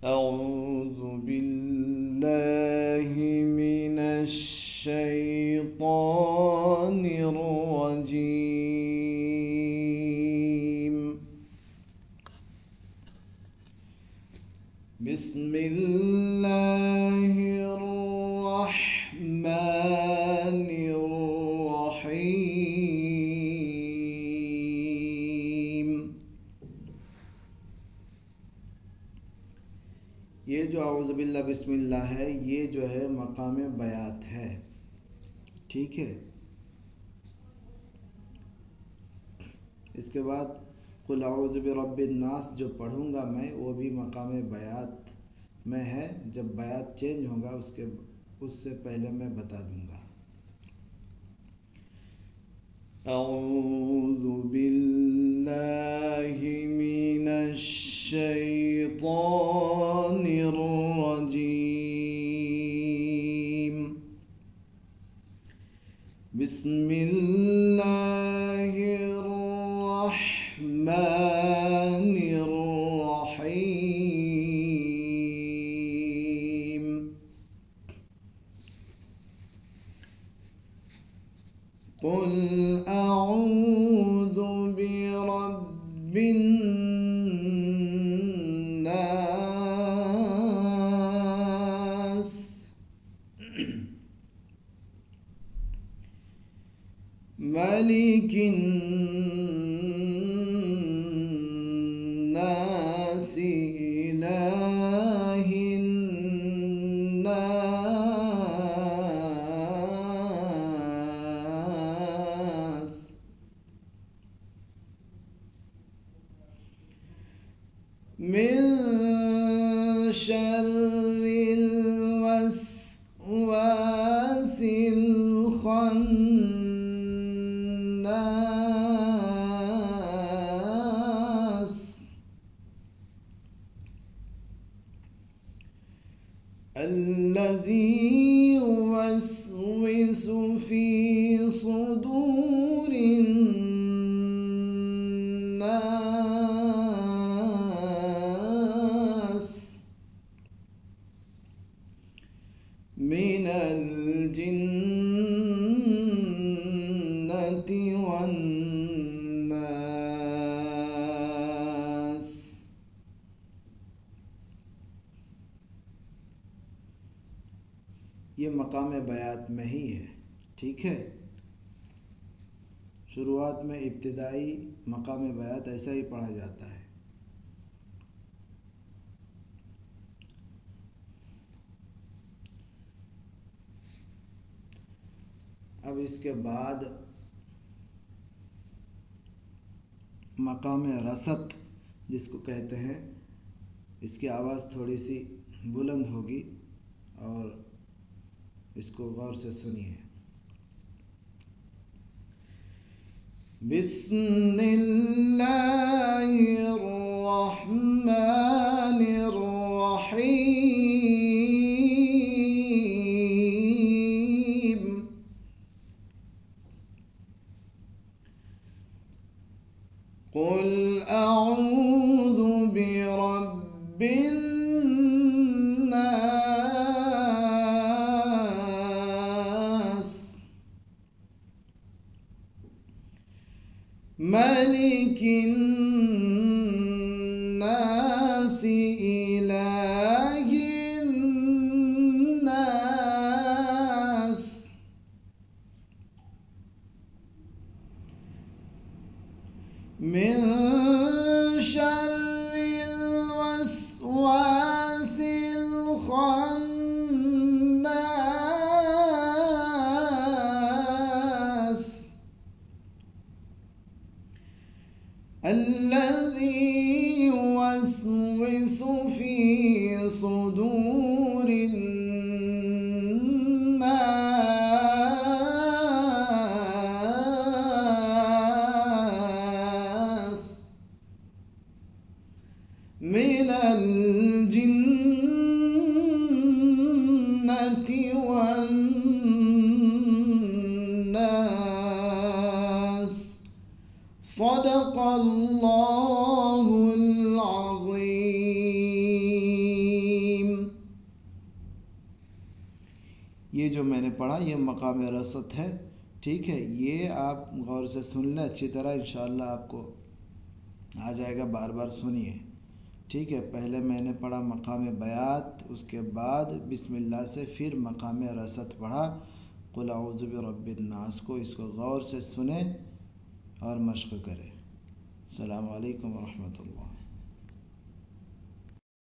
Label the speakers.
Speaker 1: أعوذ بالله من الشيطان الرجيم. بسم الله الرحمن الرحيم. ये जो आउज़ बिल्ला बिस्मिल्लाह है, ये जो है मकाम बयात है, ठीक है। इसके बाद कुल आउज़ बिरब्बिन नास जो पढ़ूंगा मैं, वो भी मकाम बयात में है। जब बयात चेंज होगा उससे पहले मैं बता दूंगा। अऊज़ु बिल्लाहि मिनश शैतानिर रजीम। बिस्मिल्लाहिर रहमानिर रहीम। कुल अऊज़ु बिरब्बिन नास मलिकिन नास इलाहिन नास मिन शर्रिल वस्वासिल खन्नास الذي يوسوس في صدور الناس من الجنة والناس। ये मकाम बयात में ही है, ठीक है। शुरुआत में इब्तिदाई मकाम बयात ऐसा ही पढ़ा जाता है। अब इसके बाद मकाम रसत जिसको कहते हैं, इसकी आवाज़ थोड़ी सी बुलंद होगी और इसको गौर से सुनिए। बिस्मिल्लाहिर रहमानिर रहीम। कुल अऊज़ु बिरब्बिन नास मलिकिन नास इलाहिन नास मिन शर्रिल वस्वासिल खन्नास الذي يوسوس في صدور الناس من الجنة والناس صدق الله العظيم. ये जो मैंने पढ़ा ये मकाम रसत है, ठीक है। ये आप गौर से सुन लें अच्छी तरह, इंशाअल्लाह आपको आ जाएगा, बार बार सुनिए, ठीक है। पहले मैंने पढ़ा मकाम बयात, उसके बाद बिस्मिल्लाह से फिर मकाम रसत पढ़ा, कुल औज़ु बिरब्बिन नास को। इसको गौर से सुने और मश्क करें। अस्सलामु अलैकुम व रहमतुल्लाह।